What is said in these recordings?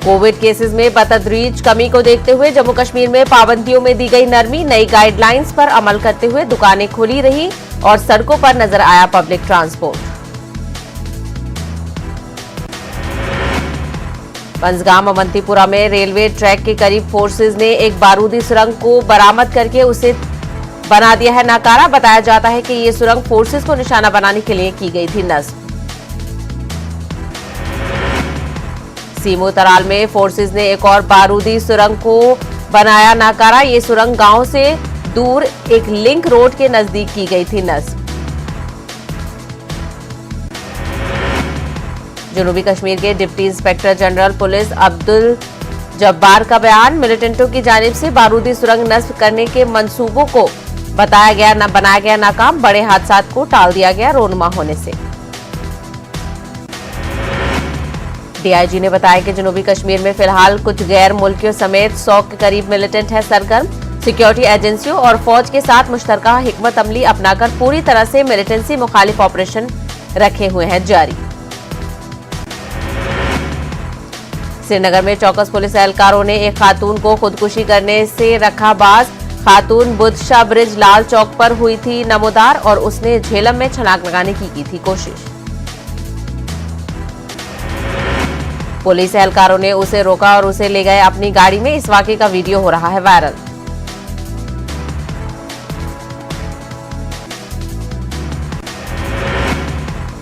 Covid cases में बतदरीज कमी को देखते हुए जम्मू कश्मीर में पाबंदियों में दी गई नरमी, नई गाइडलाइंस पर अमल करते हुए दुकानें खुली रही और सड़कों पर नजर आया पब्लिक ट्रांसपोर्ट। पंजगाम अवंतीपुरा में रेलवे ट्रैक के करीब फोर्सेज ने एक बारूदी सुरंग को बरामद करके उसे बना दिया है नाकारा। बताया जाता है कि ये सुरंग फोर्सेज को निशाना बनाने के लिए की गई थी नस्ब। सीमू तराल में फोर्सेज ने एक और बारूदी सुरंग को बनाया नाकारा। ये सुरंग गांव से दूर एक लिंक रोड के नजदीक की गई थी नस्ब। जनूबी कश्मीर के deputy inspector general police Abdul Jabbar का बयान, मिलिटेंटों की जानिब से बारूदी सुरंग नस्ब करने के मंसूबों को बनाया गया नाकाम, बड़े हादसा को टाल दिया गया रोनुमा होने से। डीआईजी ने बताया कि जनूबी कश्मीर में फिलहाल कुछ गैर मुल्कियों समेत 100 के करीब मिलिटेंट है सरगर्म। सिक्योरिटी एजेंसियों और फौज के साथ मुश्तरका हिकमत अमली अपनाकर पूरी तरह से मिलिटेंसी मुखालिफ ऑपरेशन रखे हुए हैं जारी। श्रीनगर में चौकस पुलिस एहलकारों ने एक खातून को खुदकुशी करने से रखा बाज। खातून बुदशाह ब्रिज लाल चौक पर हुई थी नमोदार और उसने झेलम में छलांग लगाने की थी कोशिश। पुलिस एहलकारों ने उसे रोका और उसे ले गए अपनी गाड़ी में। इस वाकये का वीडियो हो रहा है वायरल।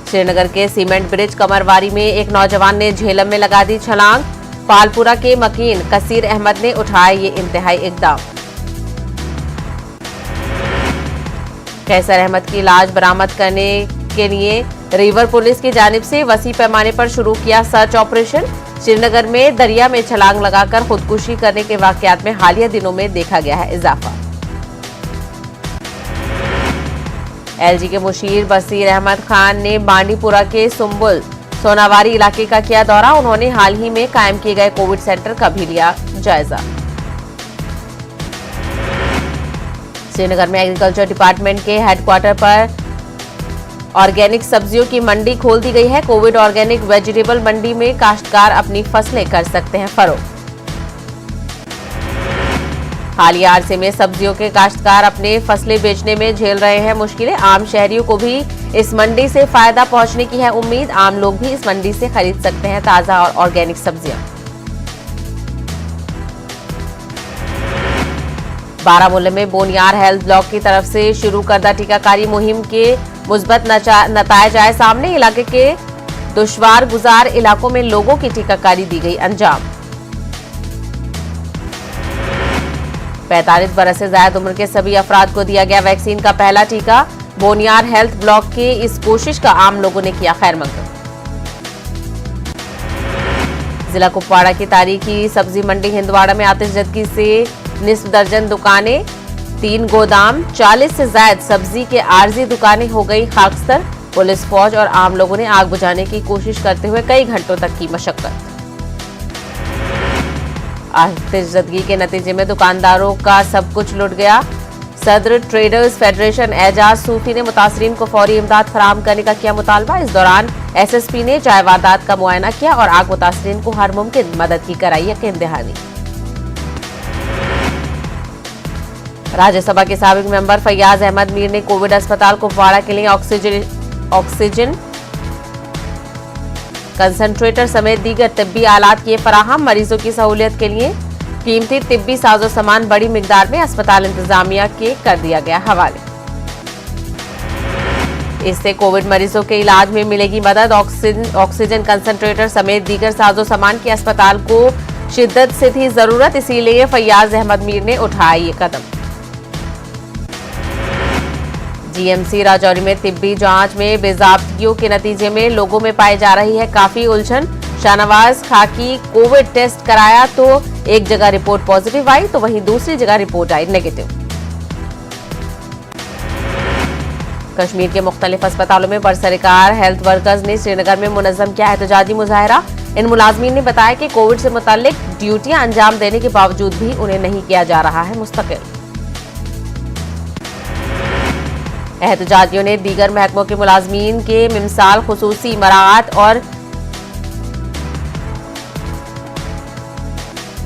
श्रीनगर के सीमेंट ब्रिज कमरवारी में एक नौजवान ने झेलम में लगा दी छलांग। पालपुरा के मकीन कसीर अहमद ने उठाया ये इंतहाई इकदाम। कैसर अहमद की लाश बरामद करने के लिए रिवर पुलिस की जानिब से वसी पैमाने पर शुरू किया सर्च ऑपरेशन। श्रीनगर में दरिया में छलांग लगाकर खुदकुशी करने के वाकयात में हालिया दिनों में देखा गया है इजाफा। एलजी के मुशीर बसीर अहमद खान ने बांडीपुरा के सुंबुल सोनावारी इलाके का किया दौरा। उन्होंने हाल ही में कायम किए गए कोविड सेंटर का भी लिया जायजा। श्रीनगर में एग्रीकल्चर डिपार्टमेंट के हेडक्वार्टर पर ऑर्गेनिक सब्जियों की मंडी खोल दी गई है। कोविड ऑर्गेनिक वेजिटेबल मंडी में काश्तकार अपनी फसलें कर सकते हैं फरोख्त। हालिया अरसे में सब्जियों के काश्तकार अपने फसलें बेचने में झेल रहे हैं मुश्किलें। आम शहरियों को भी इस मंडी से फायदा पहुंचने की है उम्मीद। आम लोग भी इस मंडी से खरीद सकते हैं ताजा और ऑर्गेनिक सब्जियां। बारामूला में बोनियार हेल्थ ब्लॉक की तरफ से शुरू करदा टीकाकारी मुहिम के मुस्बत नतायज आए सामने। इलाके के दुश्वार गुजार इलाकों में लोगों की टीकाकारी दी गई अंजाम। 45 बरस से ज्यादा उम्र के सभी अफराद को दिया गया वैक्सीन का पहला टीका। बोनियार हेल्थ ब्लॉक के इस कोशिश का आम लोगों ने किया खैर मकदम। जिला कुपवाड़ा की तारीखी सब्जी मंडी हिंदवाड़ा में आतिशजदगी से निस्फ दर्जन दुकानें, 3 गोदाम, 40 से ज्यादा सब्जी के आर्जी दुकानें हो गई खाकस्तर। पुलिस फौज और आम लोगों ने आग बुझाने की कोशिश करते हुए कई घंटों तक की मशक्कत। आतिशजदगी के नतीजे में दुकानदारों का सब कुछ लुट गया। सदर ट्रेडर्स फेडरेशन एजाज सूफी ने मुतासरीन को फौरी इमदाद फराहम करने का किया मुतालबा। इस दौरान एसएसपी ने चाय वारदात का मुआयना किया और आग मुतासरीन को हर मुमकिन मदद की कराई यकीन दहानी। राज्यसभा के साबिक मेंबर फैयाज अहमद मीर ने कोविड अस्पताल कुपवाड़ा के लिए ऑक्सीजन कंसंट्रेटर समेत दीगर तिब्बी आलात किए फराहम। मरीजों की सहूलियत के लिए कीमती तिब्बी साजो सामान बड़ी मिकदार में अस्पताल इंतजामिया के कर दिया गया हवाले। इससे कोविड मरीजों के इलाज में मिलेगी मदद। ऑक्सीजन कंसंट्रेटर समेत दीगर साजो सामान की अस्पताल को शिद्दत से थी जरूरत, इसीलिए फैयाज अहमद मीर ने उठाया ये कदम। जीएमसी राजौरी में तिब्बी जांच में बेजाब्तियों के नतीजे में लोगों में पाई जा रही है काफी उलझन। शाहनवाज खाकी कोविड टेस्ट कराया तो एक जगह रिपोर्ट पॉजिटिव आई तो वहीं दूसरी जगह रिपोर्ट आई नेगेटिव। कश्मीर के मुख्तलिफ अस्पतालों में बरसरकार हेल्थ वर्कर्स ने श्रीनगर में मुनज़्ज़म किया एहतजाजी मुजाहरा। इन मुलाजमीन ने बताया कि कोविड से मुताल्लिक ड्यूटियां अंजाम देने के बावजूद भी उन्हें नहीं किया जा रहा है मुस्तकिल। एहतजाजियों ने दीगर महकमों के मुलाजमीन के मिसाल खुसूसी मराआत और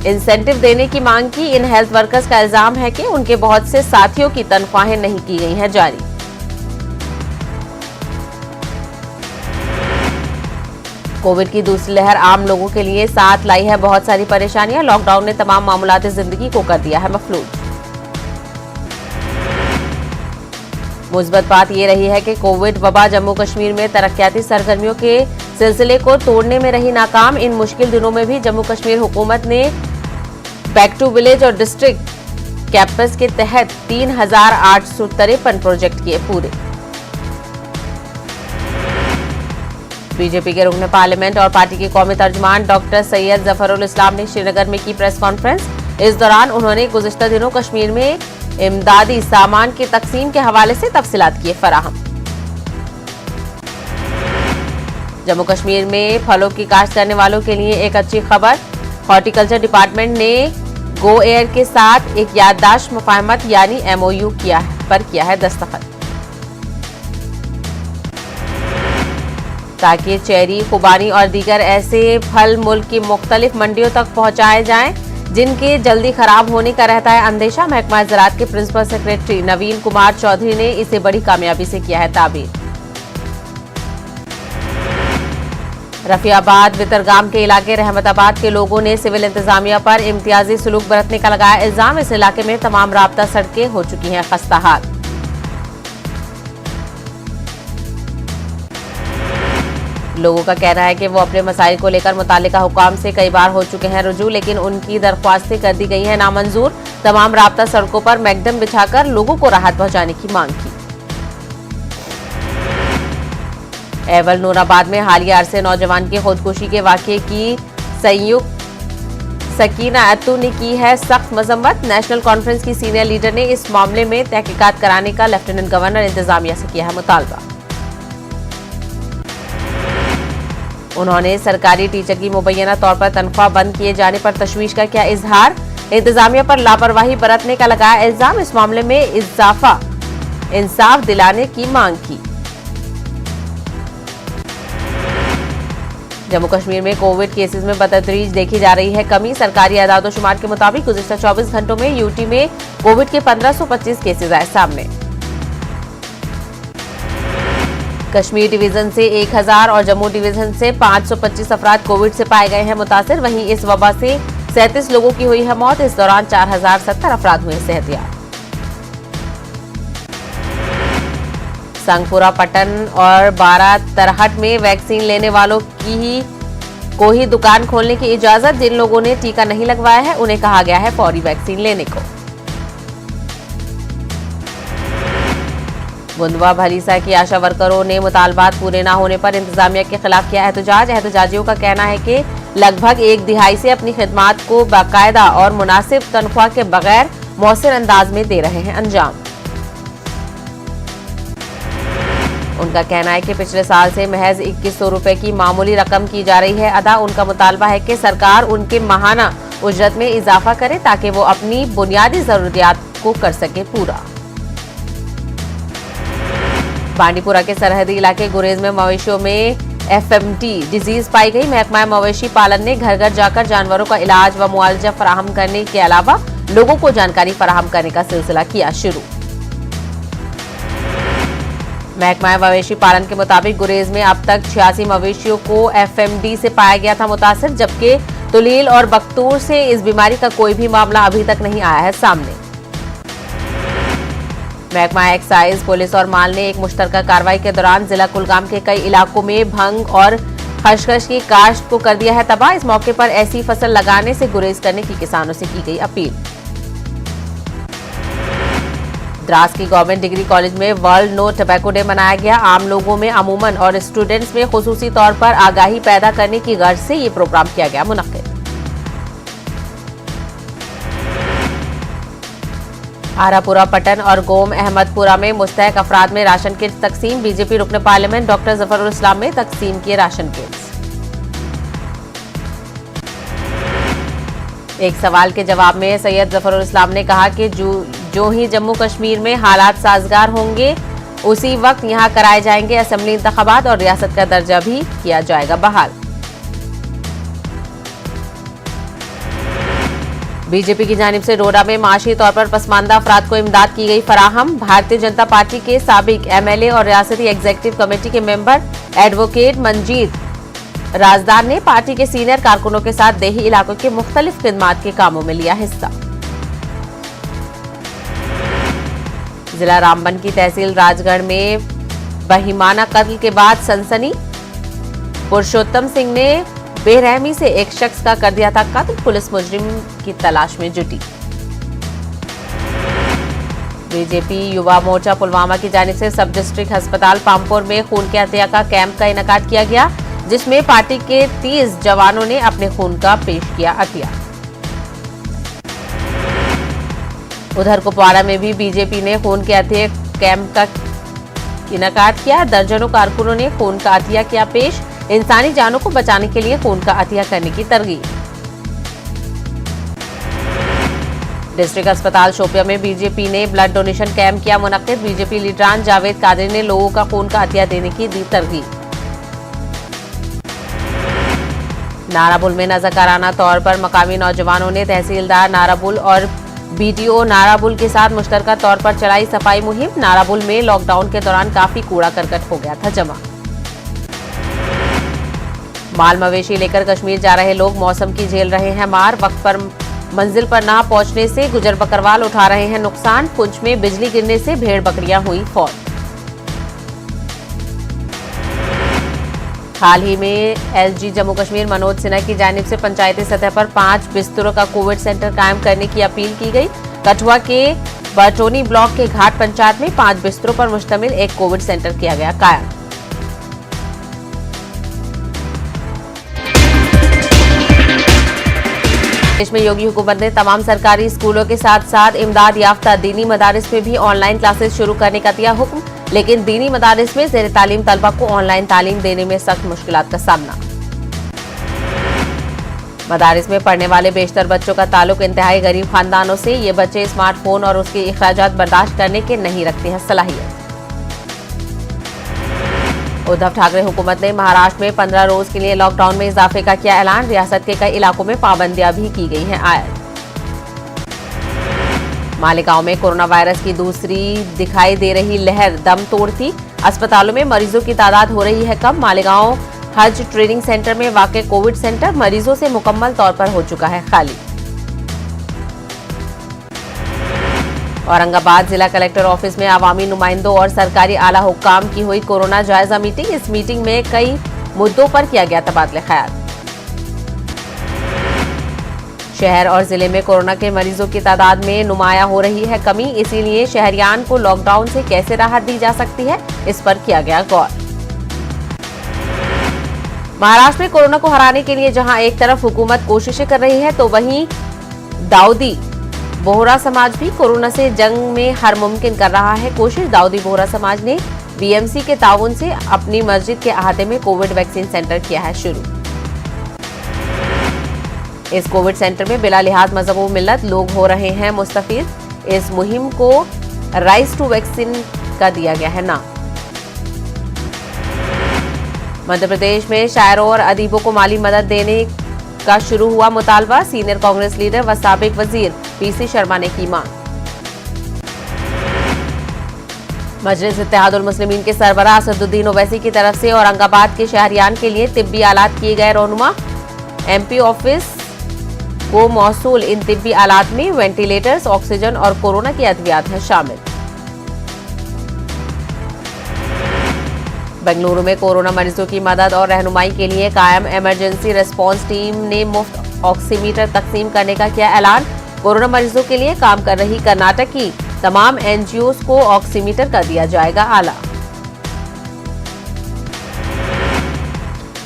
इंसेंटिव देने की मांग की। इन हेल्थ वर्कर्स का इल्जाम है कि उनके बहुत से साथियों की तनख्वाहें नहीं की गई हैं जारी। कोविड की दूसरी लहर आम लोगों के लिए साथ लाई है बहुत सारी परेशानियां। लॉकडाउन ने तमाम मामूलाती जिंदगी को कर दिया है मफलूज। मुस्बत बात यह रही है कि कोविड वबा जम्मू कश्मीर में तरक्याती सरगर्मियों के सिलसिले को तोड़ने में रही नाकाम। इन मुश्किल दिनों में भी जम्मू कश्मीर हुकूमत ने बैक टू विलेज और डिस्ट्रिक्ट कैंपस के तहत 3,853 प्रोजेक्ट किए पूरे। बीजेपी के रुकन पार्लियामेंट और पार्टी के कौमी तर्जुमान डॉक्टर सैयद जफरुल इस्लाम ने श्रीनगर में की प्रेस कॉन्फ्रेंस। इस दौरान उन्होंने गुज़िश्ता दिनों कश्मीर में इमदादी सामान की तकसीम के हवाले से तफसीलात किए फराहम। जम्मू कश्मीर में फलों की काश्त करने वालों के लिए एक अच्छी खबर। हॉर्टिकल्चर डिपार्टमेंट ने गो एयर के साथ एक याददाश्त मुफाहमत यानी MOU पर किया है दस्तखत, ताकि चेरी, खुबानी और दीगर ऐसे फल मुल्क की मुख्तलिफ मंडियों तक पहुंचाए जाएं जिनके जल्दी खराब होने का रहता है अंदेशा। महकमा ज़राअत के प्रिंसिपल सेक्रेटरी नवीन कुमार चौधरी ने इसे बड़ी कामयाबी से किया है ताबीर। रफियाबाद वितरगाम के इलाके रहमताबाद के लोगों ने सिविल इंतजामिया पर इम्तियाजी सलूक बरतने का लगाया इल्जाम। इस इलाके में तमाम राब्ता सड़कें हो चुकी हैं खस्ताहाल। लोगों का कहना है कि वो अपने मसाइल को लेकर मुतालिका हुकाम से कई बार हो चुके हैं रुजू, लेकिन उनकी दरख्वास्तें कर दी गई हैं नामंजूर। तमाम राब्ता सड़कों पर मैकडम बिछाकर लोगों को राहत पहुंचाने की मांग की। एवल नूराबाद में हालिया अरसे नौजवान की खुदकुशी के वाकये की संयुक्त सकीना अत्तू ने की है सख्त मजम्मत। नेशनल कॉन्फ्रेंस की सीनियर लीडर ने इस मामले में तहकीकात कराने का लेफ्टिनेंट गवर्नर इंतजामिया से किया है मुतालबा। उन्होंने सरकारी टीचर की मुबैना तौर पर तनख्वाह बंद किए जाने पर तशवीश का किया इजहार। इंतजामिया पर लापरवाही बरतने का लगाया इल्जाम। इस मामले में इंसाफ दिलाने की मांग की। जम्मू कश्मीर में कोविड केसेस में बतदरीज देखी जा रही है कमी। सरकारी आदादोशुमार के मुताबिक गुज़िश्ता 24 घंटों में यूटी में कोविड के 1525 केसेस आए सामने। कश्मीर डिवीजन से 1000 और जम्मू डिवीजन से 525 अफराद कोविड से पाए गए हैं मुतासिर। वहीं इस वबा से 37 लोगों की हुई है मौत। इस दौरान 4070 अफराद हुए सेहतियाब। संगपुरा पट्टन और 12 तरहट में वैक्सीन लेने वालों को ही दुकान खोलने की इजाजत। जिन लोगों ने टीका नहीं लगवाया है उन्हें कहा गया है फौरी वैक्सीन लेने को। बुंदवा भलीसा की आशा वर्करों ने मुतालबात पूरे न होने पर इंतजामिया के खिलाफ किया एहतजाज। एहतजाजियों का कहना है कि लगभग 1 दिहाई से अपनी खिदमात को बाकायदा और मुनासिब तनख्वाह के बगैर मौसर अंदाज में दे रहे हैं अंजाम। उनका कहना है कि पिछले साल से महज 2100 रुपए की मामूली रकम की जा रही है अदा। उनका मुतालबा है कि सरकार उनके माहाना उजरत में इजाफा करे ताकि वो अपनी बुनियादी जरूरियात को कर सके पूरा। बांडीपुरा के सरहदी इलाके गुरेज में मवेशियों में FMT डिजीज पाई गई। महकमा मवेशी पालन ने घर घर जाकर जानवरों का इलाज व मुआवजा फराहम करने के अलावा लोगों को जानकारी फराहम करने का सिलसिला किया शुरू। महकमा मवेशी पालन के मुताबिक गुरेज में अब तक 86 मवेशियों को FMD से पाया गया था मुतासिर, जबकि तुलील और बख्तूर से इस बीमारी का कोई भी मामला अभी तक नहीं आया है सामने। महकमा एक्साइज, पुलिस और माल ने एक मुश्तरका कार्रवाई के दौरान जिला कुलगाम के कई इलाकों में भंग और खशखश की काश्त को कर दिया है तबाह। इस मौके पर ऐसी फसल लगाने से गुरेज करने की किसानों से की गई अपील। द्रास की गवर्नमेंट डिग्री कॉलेज में वर्ल्ड नो टबैको डे मनाया गया। आम लोगों में अमूमन और स्टूडेंट्स में खुसूसी तौर पर आगाही पैदा करने की गर्ज से ये प्रोग्राम किया गया मुनक्किद। आरापुरा पट्टन और गोम अहमदपुरा में मुस्तहक अफराद में राशन किट तकसीम। बीजेपी रुकन पार्लियामेंट डॉक्टर जफरुल इस्लाम में तकसीम किए राशन किट्स। एक सवाल के जवाब में सैयद जफरुल इस्लाम ने कहा कि जो ही जम्मू कश्मीर में हालात साजगार होंगे उसी वक्त यहां कराए जाएंगे असेंबली इंतखाबात और रियासत का दर्जा भी किया जाएगा बहाल। बीजेपी की जानिब से डोडा में माशी तौर पर पसमानदा अफराद को इमदाद की गई फराहम। भारतीय जनता पार्टी के साबिक एमएलए और रियासती एग्जीक्यूटिव कमेटी के मेंबर एडवोकेट मंजीत राजदार ने पार्टी के सीनियर कारकुनों के साथ देही इलाकों के मुख्तलिफ खिदमात के कामों में लिया हिस्सा। जिला रामबन की तहसील राजगढ़ में बहिमाना कत्ल के बाद सनसनी। पुरुषोत्तम सिंह ने बेरहमी से एक शख्स का कर दिया था कत्ल। पुलिस मुजरिम की तलाश में जुटी। बीजेपी युवा मोर्चा पुलवामा की जानिब से सब डिस्ट्रिक्ट अस्पताल पामपुर में खून के अतिया का कैंप का इनेकाद किया गया, जिसमें पार्टी के 30 जवानों ने अपने खून का पेश किया अतिया। उधर कुपवाड़ा में भी बीजेपी ने खून के अतिया कैंप का इनेकाद किया। दर्जनों कारकुनों ने खून का अतिया किया पेश। इंसानी जानों को बचाने के लिए खून का अतिया करने की तरगीब। डिस्ट्रिक्ट अस्पताल शोपिया में बीजेपी ने ब्लड डोनेशन कैंप किया मुनक्किद। बीजेपी लीडरान जावेद कादरी ने लोगों का खून का अतिया देने की दी तरगीब। नाराबुल में नजरकाराना तौर पर मकामी नौजवानों ने तहसीलदार नाराबुल और बीडीओ नाराबुल के साथ मुश्तरका तौर पर चलाई सफाई मुहिम। नाराबुल में लॉकडाउन के दौरान काफी कूड़ा करकट हो गया था जमा। माल मवेशी लेकर कश्मीर जा रहे लोग मौसम की झेल रहे हैं मार। वक्त पर मंजिल पर ना पहुंचने से गुजर बकरवाल उठा रहे हैं नुकसान। पुंछ में बिजली गिरने से भेड़ बकरियां हुई फौत। हाल ही में एसजी जम्मू कश्मीर मनोज सिन्हा की जानिब से पंचायती सतह पर 5 बिस्तरों का कोविड सेंटर कायम करने की अपील की गई। कठुआ के बरटोनी ब्लॉक के घाट पंचायत में 5 बिस्तरों पर मुश्तमिल एक कोविड सेंटर किया गया कायम। देश में योगी हुकूमत ने तमाम सरकारी स्कूलों के साथ साथ इमदाद याफ्ता दीनी मदारिस में भी ऑनलाइन क्लासेस शुरू करने का दिया हुक्म, लेकिन दीनी मदारिस में ज़ेर तालीम तलबा को ऑनलाइन तालीम देने में सख्त मुश्किलात का सामना। मदारिस में पढ़ने वाले बेशतर बच्चों का ताल्लुक इंतहाई गरीब खानदानों से। ये बच्चे स्मार्टफोन और उसके अखराजात बर्दाश्त करने के नहीं रखते हैं सलाहियत। उद्धव ठाकरे हुकूमत ने महाराष्ट्र में 15 रोज के लिए लॉकडाउन में इजाफे का किया ऐलान। रियासत के कई इलाकों में पाबंदियां भी की गई हैं आयद। मालेगांव में कोरोना वायरस की दूसरी दिखाई दे रही लहर दम तोड़ती। अस्पतालों में मरीजों की तादाद हो रही है कम। मालेगांव हज ट्रेनिंग सेंटर में वाक़ कोविड सेंटर मरीजों से मुकम्मल तौर पर हो चुका है खाली। औरंगाबाद जिला कलेक्टर ऑफिस में अवामी नुमाइंदों और सरकारी आला हुक्काम की हुई कोरोना जायजा मीटिंग। इस मीटिंग में कई मुद्दों पर किया गया तबादले ख्याल। शहर और जिले में कोरोना के मरीजों की तादाद में नुमाया हो रही है कमी, इसीलिए शहरियान को लॉकडाउन से कैसे राहत दी जा सकती है, इस पर किया गया गौर। महाराष्ट्र में कोरोना को हराने के लिए जहां एक तरफ हुकूमत कोशिशें कर रही है, तो वहीं दाऊदी बोहरा समाज भी कोरोना से जंग में हर मुमकिन कर रहा है कोशिश। दाऊदी बोहरा समाज ने बीएमसी के ताउन से अपनी मस्जिद के अहाते में कोविड वैक्सीन सेंटर किया है शुरू। इस कोविड सेंटर में बिला लिहाज मजहब व मिल्लत लोग हो रहे हैं मुस्तफीद। इस मुहिम को राइस टू वैक्सीन का दिया गया है नाम। मध्य प्रदेश में शायरों और अदीबों को माली मदद देने का शुरू हुआ मुतालबा। सीनियर कांग्रेस लीडर व साबिक वजीर पीसी शर्मा ने की मांग। मजलिस इत्तेहादुल मुस्लिमीन के सरबराह असदुद्दीन ओवैसी की तरफ से औरंगाबाद के शहरियान के लिए तिब्बी आलात किए गए रोनुमा। एमपी ऑफिस को मौसूल इन तिब्बी आलात में वेंटिलेटर्स, ऑक्सीजन और कोरोना की अद्वियात हैं शामिल। बेंगलुरु में कोरोना मरीजों की मदद और रहनुमाई के लिए कायम इमरजेंसी रिस्पांस टीम ने मुफ्त ऑक्सीमीटर तकसीम करने का किया ऐलान। कोरोना मरीजों के लिए काम कर रही कर्नाटक की तमाम एनजीओज को ऑक्सीमीटर का दिया जाएगा आला।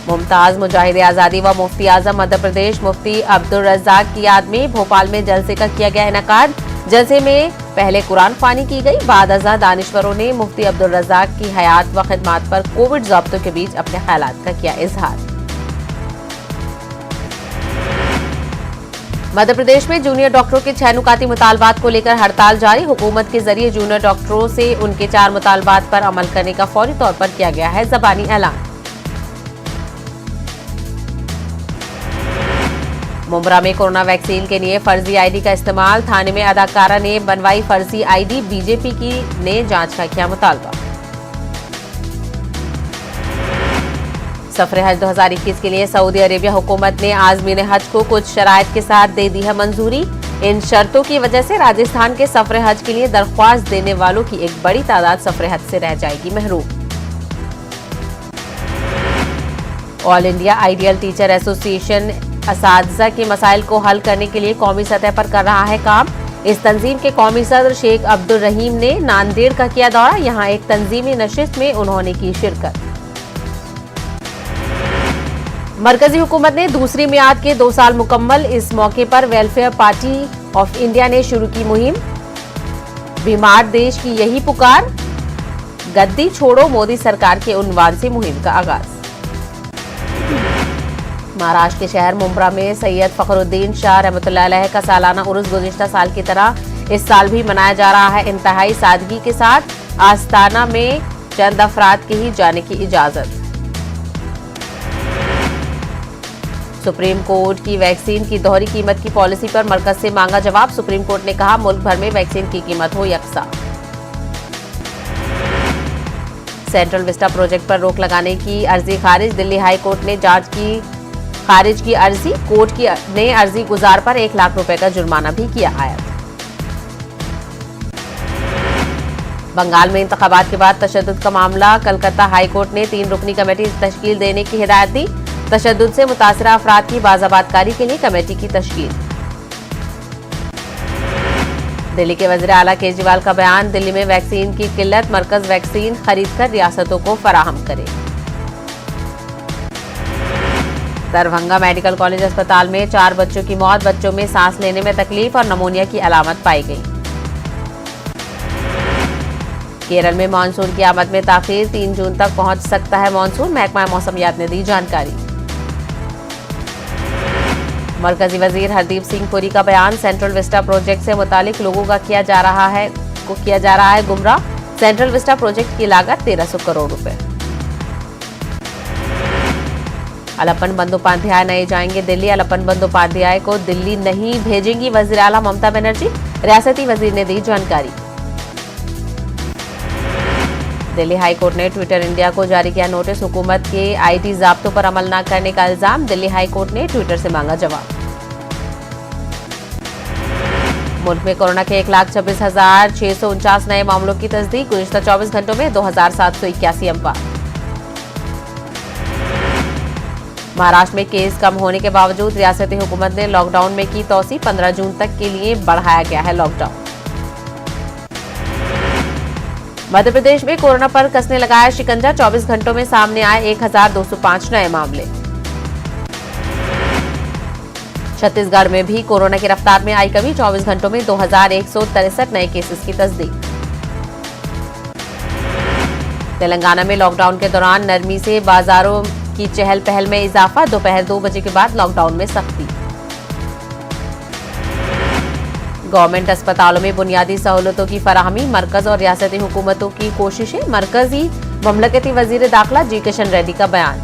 मुमताज मुजाहिद आजादी व मुफ्ती आजम मध्य प्रदेश मुफ्ती अब्दुल रज्जाक की याद में भोपाल में जलसे का किया गया इनेकाद। जलसे में पहले कुरान फानी की गई, बाद अज़ा दानिश्वरों ने मुफ्ती अब्दुल रज्जाक की हयात व खिदमात पर कोविड ज़ाब्तों के बीच अपने ख्यालात का किया इजहार। मध्य प्रदेश में जूनियर डॉक्टरों के 6 नुकाती मुतालबात को लेकर हड़ताल जारी। हुकूमत के जरिए जूनियर डॉक्टरों से उनके 4 मुतालबात पर अमल करने का फौरी तौर पर किया गया है जबानी ऐलान। मुंब्रा में कोरोना वैक्सीन के लिए फर्जी आईडी का इस्तेमाल, थाने में अदाकारा ने बनवाई फर्जी आईडी, बीजेपी की ने जांच का किया मुतालबा। सफर हज 2021 के लिए सऊदी अरेबिया हुकूमत ने आज़मीन हज को कुछ शराइत के साथ दे दी है मंजूरी। इन शर्तों की वजह से राजस्थान के सफर हज के लिए दरख्वास्त देने वालों की एक बड़ी तादाद सफर हज से रह जाएगी महरूम। All India Ideal Teacher Association असातिज़ा के मसाइल को हल करने के लिए कौमी सतह पर कर रहा है काम। इस तंजीम के कौमी सदर शेख अब्दुल रहीम ने नांदेड़ का किया दौरा। यहां एक तंजीमी नशिस्त में उन्होंने की शिरकत। मरकजी हुकूमत ने दूसरी मियाद के 2 साल मुकम्मल। इस मौके पर वेलफेयर पार्टी ऑफ इंडिया ने शुरू की मुहिम। बीमार देश की यही पुकार, गद्दी छोड़ो मोदी सरकार के उन्वान से मुहिम का आगाज। महाराष्ट्र के शहर मुंब्रा में सैयद फखरुद्दीन शाह रहमतुल्लाह अलैह का सालाना उर्स गुज़िश्ता साल की तरह इस साल भी मनाया जा रहा है। इंतहाई सादगी के साथ आस्ताना में चंद अफराद के ही जाने की इजाजत। सुप्रीम कोर्ट की वैक्सीन की दोहरी कीमत की पॉलिसी पर मरकज से मांगा जवाब। सुप्रीम कोर्ट ने कहा मुल्क भर में वैक्सीन की कीमत हो यकसा। सेंट्रल विस्टा प्रोजेक्ट पर रोक लगाने की अर्जी खारिज। दिल्ली हाई कोर्ट ने खारिज की अर्जी। कोर्ट ने अर्जी गुजार पर 1 लाख रुपए का जुर्माना भी किया आयत। बंगाल में इंतखाबात के बाद तशद्दुद का मामला। कलकत्ता हाई कोर्ट ने 3 रुकनी कमेटी तश्कील देने की हिदायत दी। तशद्दुद से मुतासिरा अफराद की बाज़ाबातकारी के लिए कमेटी की तश्कील। दिल्ली के वज़ीर आला केजरीवाल का बयान। दिल्ली में वैक्सीन की किल्लत, मरकज वैक्सीन खरीदकर रियासतों को फराहम करे। दरभंगा मेडिकल कॉलेज अस्पताल में 4 बच्चों की मौत। बच्चों में सांस लेने में तकलीफ और नमोनिया की अलामत पाई गई। केरल में मानसून की आमद में ताखीर। 3 जून तक पहुंच सकता है मानसून, महकमा मौसमियात ने दी जानकारी। मरकजी वजीर हरदीप सिंह पुरी का बयान। सेंट्रल विस्टा प्रोजेक्ट से मुतालिक लोगों का किया जा रहा है गुमराह। सेंट्रल विस्टा प्रोजेक्ट की लागत 1300 करोड़ रुपए। अलप्पन बंदोपाध्याय नए जाएंगे दिल्ली। अलप्पन बंदोपाध्याय को दिल्ली नहीं भेजेंगी वजीर आला ममता बनर्जी, रियासती वजीर ने दी जानकारी। दिल्ली हाई कोर्ट ने ट्विटर इंडिया को जारी किया नोटिस। हुकूमत के आईटी ज़ाब्तों पर अमल न करने का इल्जाम। दिल्ली हाई कोर्ट ने ट्विटर से मांगा जवाब। मुल्क में कोरोना के 1,26,649 नए मामलों की तस्दीक। गुज़िश्ता 24 घंटों में 2,781 अमवात। महाराष्ट्र में केस कम होने के बावजूद रियासती हुकूमत ने लॉकडाउन में की तौसी। 15 जून तक के लिए बढ़ाया गया है लॉकडाउन। मध्य प्रदेश में कोरोना पर कसने लगाया शिकंजा। 24 घंटों में सामने आए 1,205 नए मामले। छत्तीसगढ़ में भी कोरोना की रफ्तार में आई कमी। 24 घंटों में 2,163 नए केसेस की तस्दीक। तेलंगाना में लॉकडाउन के दौरान नरमी से बाजारों की चहल पहल में इजाफा। दोपहर 2 बजे के बाद लॉकडाउन में सख्ती। गवर्नमेंट अस्पतालों में बुनियादी सहूलतों की फराहमी। मरकज और रियासती हुकूमतों की कोशिशें। मरकजी ममलकती वजीर दाखिला जी किशन रेड्डी का बयान।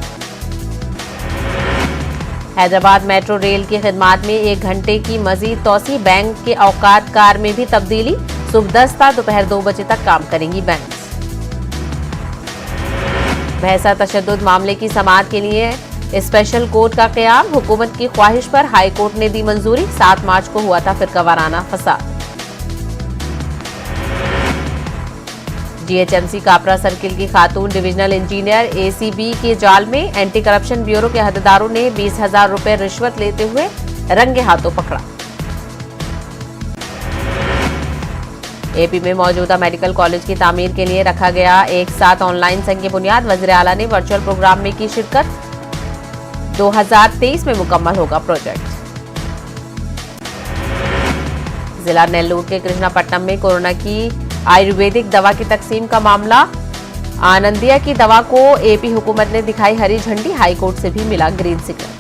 हैदराबाद मेट्रो रेल की खिदमात में 1 घंटे की मजीद तौसी। बैंक के औकात कार में भी तब्दीली। सुबह 10 था, दोपहर 2 बजे तक काम करेंगी बैंक। भैंसा तशद्दुद मामले की समाअत के लिए स्पेशल कोर्ट का क़याम। हुकूमत की ख्वाहिश पर हाई कोर्ट ने दी मंजूरी। 7 मार्च को हुआ था फिरकावाराना फसाद। जीएचएमसी कापरा सर्किल की खातून डिविजनल इंजीनियर एसीबी के जाल में। एंटी करप्शन ब्यूरो के अहदेदारों ने 20,000 रुपए रिश्वत लेते हुए रंगे हाथों पकड़ा। एपी में मौजूदा मेडिकल कॉलेज की तामीर के लिए रखा गया एक साथ ऑनलाइन संग बुनियाद। वज़ीर आला ने वर्चुअल प्रोग्राम में की शिरकत। 2023 में मुकम्मल होगा प्रोजेक्ट। जिला नेल्लूर के कृष्णापट्टनम में कोरोना की आयुर्वेदिक दवा की तकसीम का मामला। आनंदिया की दवा को एपी हुकूमत ने दिखाई हरी झंडी। हाईकोर्ट से भी मिला ग्रीन सिग्नल।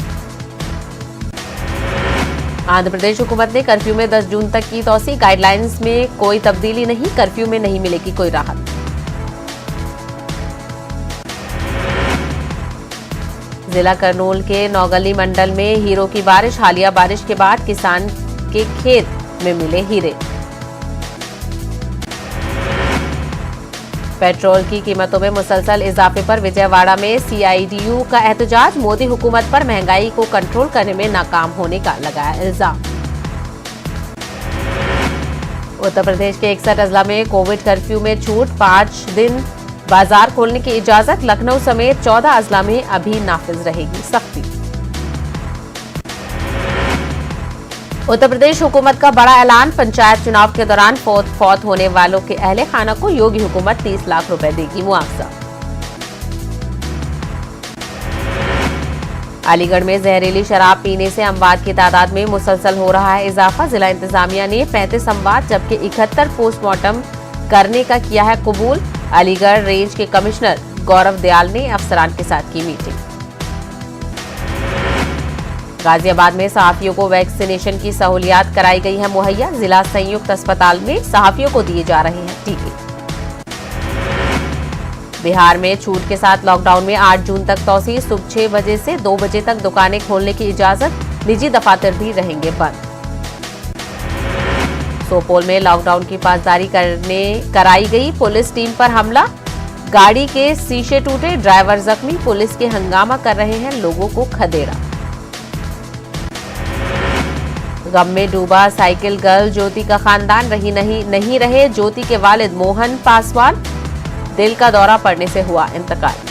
आंध्र प्रदेश हुकूमत ने कर्फ्यू में 10 जून तक की तौसी। गाइडलाइंस में कोई तब्दीली नहीं। कर्फ्यू में नहीं मिलेगी कोई राहत। जिला करनूल के नौगली मंडल में हीरो की बारिश। हालिया बारिश के बाद किसान के खेत में मिले हीरे। पेट्रोल की कीमतों में मुसलसल इजाफे पर विजयवाड़ा में सीआईटीयू का एहतजाज। मोदी हुकूमत पर महंगाई को कंट्रोल करने में नाकाम होने का लगाया इल्जाम। उत्तर प्रदेश के 61 अजला में कोविड कर्फ्यू में छूट, 5 दिन बाजार खोलने की इजाजत। लखनऊ समेत 14 अजला में अभी नाफिज रहेगी सख्ती। उत्तर प्रदेश हुकूमत का बड़ा ऐलान। पंचायत चुनाव के दौरान फौत होने वालों के अहले खाना को योगी हुकूमत 30 लाख रुपए देगी मुआवजा। अलीगढ़ में जहरीली शराब पीने से अमवात की तादाद में मुसलसल हो रहा है इजाफा। जिला इंतजामिया ने 35 अमवात जबकि 71 पोस्टमार्टम करने का किया है कबूल। अलीगढ़ रेंज के कमिश्नर गौरव दयाल ने अफसरान के साथ की मीटिंग। गाजियाबाद में सहाफियों को वैक्सीनेशन की सहूलियात कराई गई है मुहैया। जिला संयुक्त अस्पताल में सहाफियों को दिए जा रहे हैं टीके। बिहार में छूट के साथ लॉकडाउन में 8 जून तक तौसीह। सुबह 6 बजे से 2 बजे तक दुकानें खोलने की इजाजत। निजी दफातर भी रहेंगे बंद। सोपोल में लॉकडाउन की पासदारी कराई गई। पुलिस टीम पर हमला, गाड़ी के शीशे टूटे, ड्राइवर जख्मी। पुलिस के हंगामा कर रहे हैं लोगों को खदेड़ा। गम में डूबा साइकिल गर्ल ज्योति का खानदान। नहीं रहे ज्योति के वालिद मोहन पासवान। दिल का दौरा पड़ने से हुआ इंतकाल।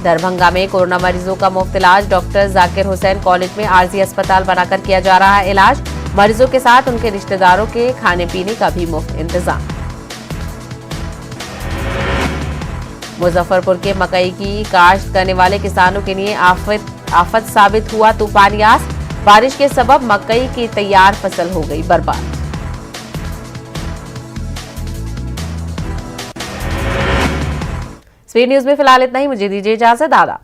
दरभंगा में कोरोना मरीजों का मुफ्त इलाज। डॉक्टर जाकिर हुसैन कॉलेज में आरजी अस्पताल बनाकर किया जा रहा है इलाज। मरीजों के साथ उनके रिश्तेदारों के खाने पीने का भी मुफ्त इंतजाम। मुजफ्फरपुर के मकई की काश्त करने वाले किसानों के लिए आफत साबित हुआ तूफान यास। बारिश के सबब मकई की तैयार फसल हो गई बर्बाद। स्पीड न्यूज में फिलहाल इतना ही। मुझे दीजिए इजाजत। दादा।